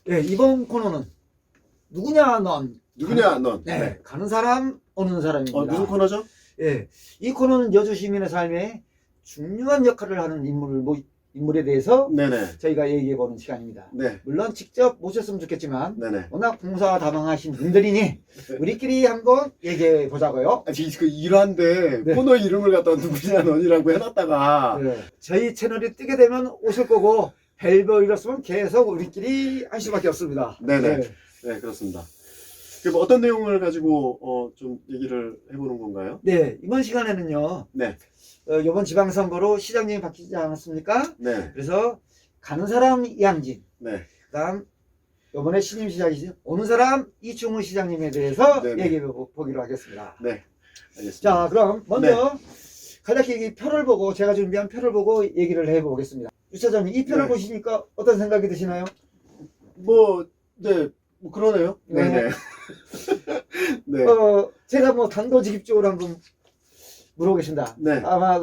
네, 이번 코너는 누구냐 넌. 누구냐 넌. 네, 가는 사람 오는 사람입니다. 무슨 코너죠? 예, 이 코너는 여주 시민의 삶에 중요한 역할을 하는 인물에 대해서 네네. 저희가 얘기해 보는 시간입니다. 네. 물론 직접 모셨으면 좋겠지만 네네. 워낙 봉사다방하신 분들이니 우리끼리 한번 얘기해 보자고요. 그 일화인데 네. 코너 이름을 갖다 누구냐 넌이라고 해놨다가 네, 저희 채널이 뜨게 되면 오실 거고 벨버이었으면 계속 우리끼리 할 수밖에 없습니다. 네네. 네. 네 그렇습니다. 뭐 어떤 내용을 가지고 좀 얘기를 해보는 건가요? 네, 이번 시간에는요. 네. 이번 지방선거로 시장님이 바뀌지 않았습니까? 네. 그래서 가는 사람 이양진, 네. 그다음 이번에 신임 시장이신 오는 사람 이충우 시장님에 대해서 네네. 얘기해 보기로 하겠습니다. 네. 알겠습니다. 자, 그럼 먼저 간략히 이 표를 보고 제가 준비한 표를 보고 얘기를 해보겠습니다. 유 차장님, 이 표를 네. 보시니까 어떤 생각이 드시나요? 네. 뭐 그러네요. 네. 네네. 네. 제가 뭐 단도직입적으로 한번 물어보겠습니다. 네. 아마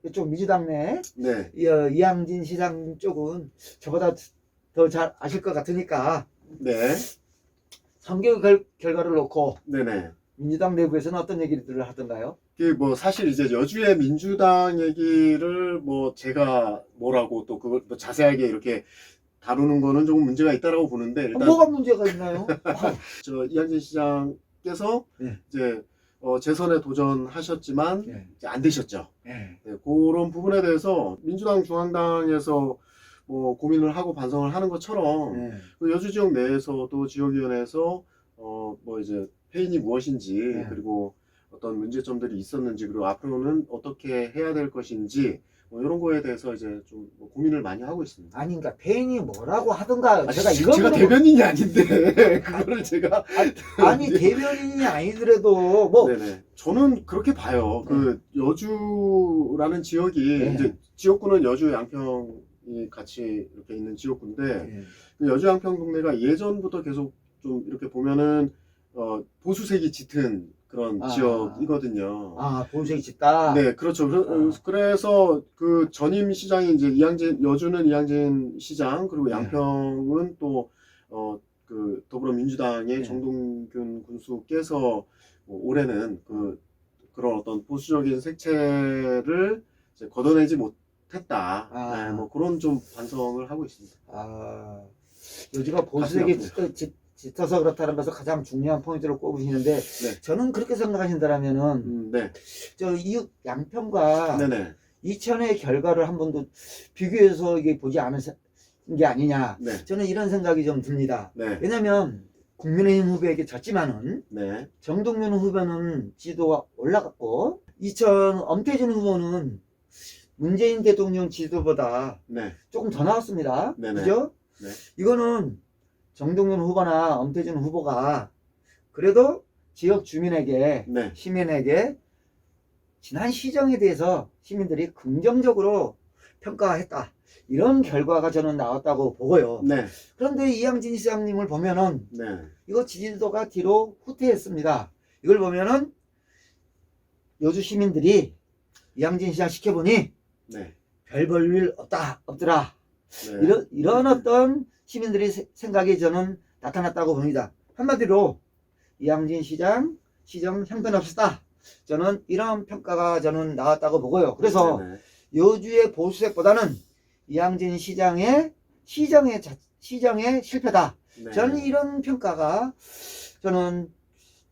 이쪽 민주당 내 네. 이양진 시장 쪽은 저보다 더 잘 아실 것 같으니까 네. 선거 결과를 놓고 네네. 민주당 내부에서는 어떤 얘기들을 하던가요? 뭐 사실 이제 여주의 민주당 얘기를 뭐 제가 뭐라고 또 그걸 뭐 자세하게 이렇게 다루는 거는 조금 문제가 있다라고 보는데 일단 뭐가 문제가 있나요? 저 이양진 시장께서 네. 이제 재선에 도전하셨지만 네. 이제 안 되셨죠. 네. 네, 그런 부분에 대해서 민주당 중앙당에서 뭐 고민을 하고 반성을 하는 것처럼 네. 그 여주 지역 내에서도 지역위원회에서 뭐 이제 회인이 무엇인지 네. 그리고 어떤 문제점들이 있었는지 그리고 앞으로는 어떻게 해야 될 것인지 뭐 이런 거에 대해서 이제 좀 고민을 많이 하고 있습니다. 아니, 그러니까 배인이 뭐라고 하던가 제가 제가 대변인이 아닌데 그거를 제가 아니 대변인이 아니더라도 뭐 네네. 저는 그렇게 봐요. 그 여주라는 지역이 네. 이제 지역구는 여주 양평이 같이 이렇게 있는 지역구인데 네. 그 여주 양평 동네가 예전부터 계속 좀 이렇게 보면은 보수색이 짙은 그런 지역이거든요. 보수색 짓다. 네, 그렇죠. 그래서 그 전임 시장이 이제 여주는 이양진 시장, 그리고 네. 양평은 또, 그 더불어민주당의 네. 정동균 군수께서 올해는 그런 어떤 보수적인 색채를 이제 걷어내지 못했다. 네, 뭐 그런 좀 반성을 하고 있습니다. 여주가 보수색이 가슴이 짙어서 그렇다는 것을 가장 중요한 포인트로 꼽으시는데 네. 저는 그렇게 생각하신다라면은 네. 저 이웃 양평과 네네. 이천의 결과를 한 번도 비교해서 이게 보지 않은 게 아니냐. 네. 저는 이런 생각이 좀 듭니다. 네. 왜냐면 국민의힘 후보에게 졌지만은 네. 정동균 후보는 지도가 올라갔고 이천 엄태준 후보는 문재인 대통령 지도보다 네. 조금 더 나왔습니다. 네네. 그죠? 네. 이거는 정동균 후보나 엄태준 후보가 그래도 지역 주민에게 네. 시민에게 지난 시정에 대해서 시민들이 긍정적으로 평가했다. 이런 결과가 저는 나왔다고 보고요. 네. 그런데 이양진 시장님을 보면은 네. 이거 지지도가 뒤로 후퇴했습니다. 이걸 보면은 여주 시민들이 이양진 시장 시켜보니 네. 별 볼 일 없더라. 네. 이런 어떤 시민들이 생각이 저는 나타났다고 봅니다. 한마디로 이양진 시장 형편없었다. 저는 이런 평가가 저는 나왔다고 보고요. 그래서 네네. 여주의 보수색보다는 이양진 시장의 시정의 실패다. 네. 저는 이런 평가가 저는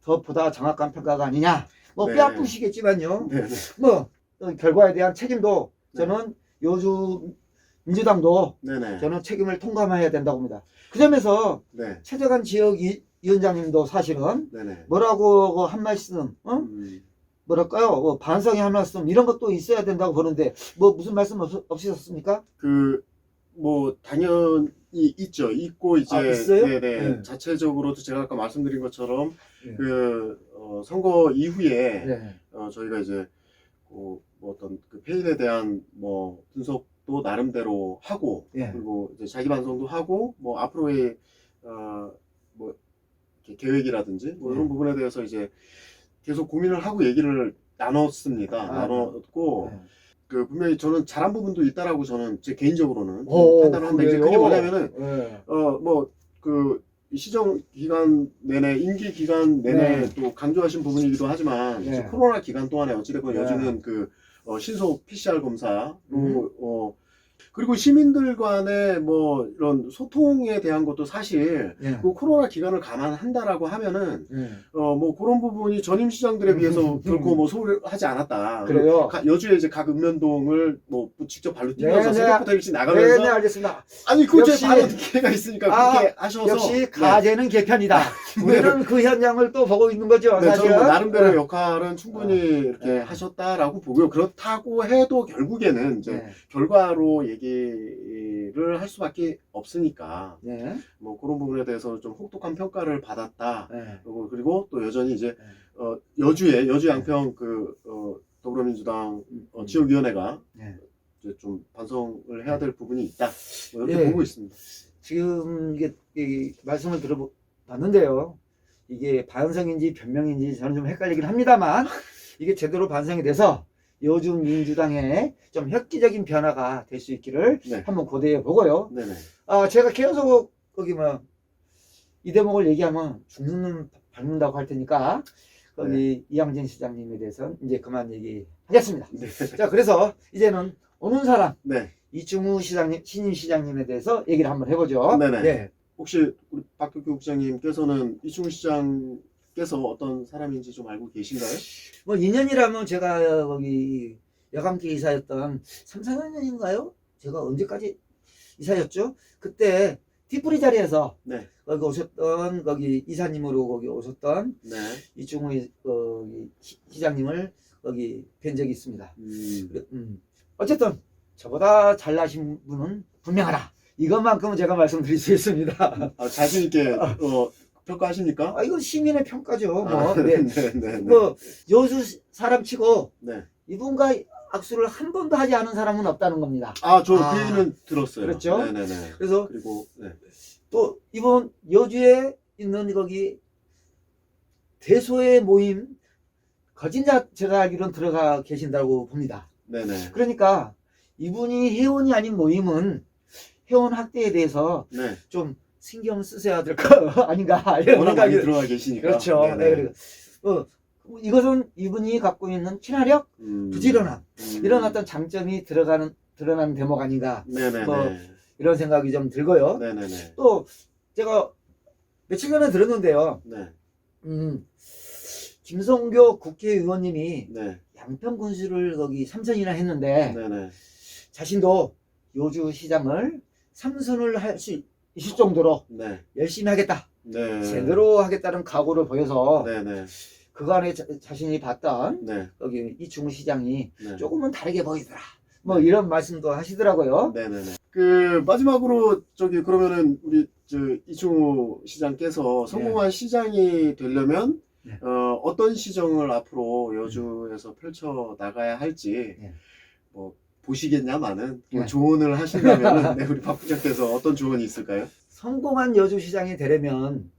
더 보다 정확한 평가가 아니냐. 뭐 네. 뼈아프시겠지만요. 네네. 뭐 결과에 대한 책임도 저는 여주 민주당도 네네. 저는 책임을 통감해야 된다고 봅니다. 그 점에서 네. 최재관 지역위원장님도 사실은 네네. 뭐라고 한 말씀, 뭐랄까요? 반성의 한 말씀 이런 것도 있어야 된다고 보는데 뭐 무슨 말씀 없으셨습니까? 뭐 당연히 있죠. 있고 이제 있어요? 네네. 네. 자체적으로도 제가 아까 말씀드린 것처럼 네. 선거 이후에 네. 저희가 이제 뭐 어떤 그 페인에 대한 뭐 분석도 나름대로 하고 네. 그리고 이제 자기 반성도 하고 뭐 앞으로의 뭐 이렇게 계획이라든지 뭐 이런 부분에 대해서 이제 계속 고민을 하고 얘기를 나눴습니다. 나눴고 네. 분명히 저는 잘한 부분도 있다라고 저는 제 개인적으로는 오, 판단을 하는데 이제 그게 뭐냐면은 네. 뭐 시정 기간 내내, 임기 기간 내내 네. 또 강조하신 부분이기도 하지만 네. 코로나 기간 동안에 어찌됐건 네. 여주는 그 신속 PCR 검사로 음. 그리고 시민들 간의 뭐 이런 소통에 대한 것도 사실 예. 그 코로나 기간을 감안한다라고 하면은 예. 뭐 그런 부분이 전임 시장들에 비해서 결코 뭐 소홀하지 않았다. 그래요. 여주에 이제 각 읍면동을 뭐 직접 발로 뛰면서 네, 새벽부터 일찍 네, 나가면서 네, 알겠습니다. 아니 그제 역시- 바로 기회가 있으니까 그렇게 하셔서 역시 가재는 개편이다. 우리는 그 현장을 또 보고 있는 거죠. 네, 사실은. 저는 뭐 나름대로 네. 역할은 충분히 이렇게 네. 하셨다라고 보고요. 그렇다고 해도 결국에는 이제 네. 결과로 얘기를 할 수밖에 없으니까 네. 뭐 그런 부분에 대해서 좀 혹독한 평가를 받았다. 네. 그리고 또 여전히 이제 네. 여주 양평 더불어민주당 지역위원회가 네. 이제 좀 반성을 해야 될 부분이 있다. 뭐 이렇게 네. 보고 있습니다. 지금 이게 이 말씀을 들어봤는데요. 이게 반성인지 변명인지 저는 좀 헷갈리긴 합니다만 이게 제대로 반성이 돼서 여주 민주당에 좀 획기적인 변화가 될 수 있기를 네. 한번 고대해 보고요. 네네. 제가 계속 거기 이 대목을 얘기하면 죽는 놈 밟는다고 할 테니까 거기 이양진 시장님에 대해서 이제 그만 얘기하겠습니다. 네. 자, 그래서 이제는 오는 사람 네. 이충우 시장님, 신임 시장님에 대해서 얘기를 한번 해보죠. 네네. 네. 혹시 우리 박덕규 국장님께서는 이충우 시장께서 어떤 사람인지 좀 알고 계신가요? 뭐 2년이라면 제가 거기 여감기 이사였던 3, 4년인가요? 제가 언제까지 이사였죠? 그때 뒷부리 자리에서 네. 거기 오셨던 거기 이사님으로 거기 오셨던 네. 이충우 시장님을 거기 뵌 적이 있습니다. 어쨌든 저보다 잘나신 분은 분명하다. 이것만큼은 제가 말씀드릴 수 있습니다. 자신 있게 평가하십니까? 이건 시민의 평가죠. 뭐, 아, 네. 네. 뭐 여수 사람치고 네. 이분과 악수를 한 번도 하지 않은 사람은 없다는 겁니다. 저 그 얘기는 들었어요. 그렇죠? 네네네. 그래서 그리고 네. 또 이번 여주에 있는 거기 대소의 모임 거진자 제가 알기로는 들어가 계신다고 봅니다. 네네. 그러니까 이분이 회원이 아닌 모임은 회원 학대에 대해서 네. 좀 신경 쓰셔야 될 거 아닌가 이런 워낙 많이 생각이 들어가 계시니까. 그렇죠. 네네. 네, 그리고 이것은 이분이 갖고 있는 친화력, 부지런함 이런 어떤 장점이 드러나는 대목 아닌가 네네네. 뭐, 이런 생각이 좀 들고요. 네네네. 또 제가 며칠 전에 들었는데요. 네. 김성교 국회의원님이 네. 양평 군수를 거기 3선이나 했는데 네네. 자신도 여주시장을 3선을 할 수 있을 정도로 네. 열심히 하겠다. 네. 제대로 하겠다는 각오를 보여서 네네. 그간에 자신이 봤던 네. 여기 이충우 시장이 네. 조금은 다르게 보이더라. 뭐 이런 말씀도 하시더라고요. 네네네. 마지막으로 그러면은 우리 이충우 시장께서 성공한 시장이 되려면 네. 어떤 시정을 앞으로 여주에서 펼쳐 나가야 할지 네. 뭐 보시겠냐마는 뭐 네. 조언을 하신다면 네, 우리 박 부장께서 어떤 조언이 있을까요? 성공한 여주시장이 되려면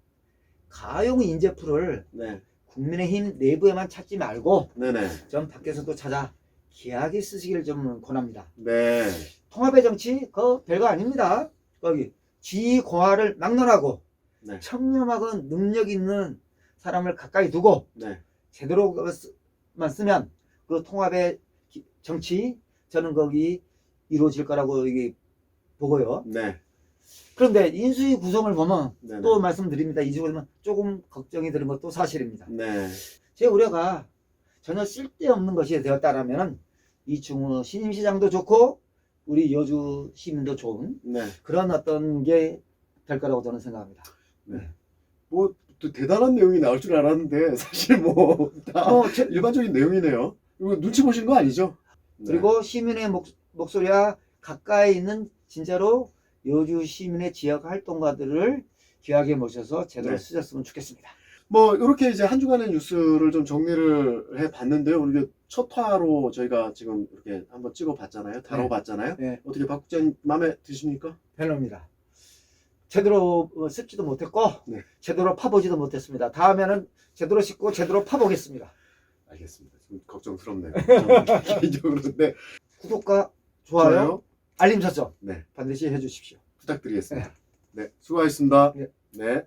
가용 인재풀을 네. 국민의힘 내부에만 찾지 말고 네네. 좀 밖에서도 찾아 기하게 쓰시기를 좀 권합니다. 네. 통합의 정치 그거 별거 아닙니다. 거기 지휘공화를 막론하고 네. 청렴하고 능력 있는 사람을 가까이 두고 네. 제대로만 쓰면 그 통합의 정치 저는 거기 이루어질 거라고 보고요. 네. 그런데 인수위 구성을 보면 네네. 또 말씀드립니다. 이주면 조금 걱정이 드는 것도 사실입니다. 네. 제 우려가 전혀 쓸데없는 것이 되었다라면 이충우 신임시장도 좋고 우리 여주 시민도 좋은 네. 그런 어떤 게 될 거라고 저는 생각합니다. 네. 뭐 또 대단한 내용이 나올 줄 알았는데 사실 뭐 다 일반적인 내용이네요. 이거 눈치 보신 거 아니죠? 네. 그리고 시민의 목소리와 가까이 있는 진짜로 여주 시민의 지역 활동가들을 귀하게 모셔서 제대로 네. 쓰셨으면 좋겠습니다. 뭐 이렇게 이제 한 주간의 뉴스를 좀 정리를 해 봤는데요. 우리 첫 화로 저희가 지금 이렇게 한번 찍어 봤잖아요. 다뤄봤잖아요. 네. 어떻게 박 국장님 마음에 드십니까? 별로입니다. 제대로 씹지도 못했고 네. 제대로 파보지도 못했습니다. 다음에는 제대로 씹고 제대로 파보겠습니다. 알겠습니다. 좀 걱정스럽네요. 좀 개인적으로. 네. 구독과 좋아요, 알림 설정 네. 반드시 해주십시오. 부탁드리겠습니다. 네. 수고하셨습니다. 네. 네.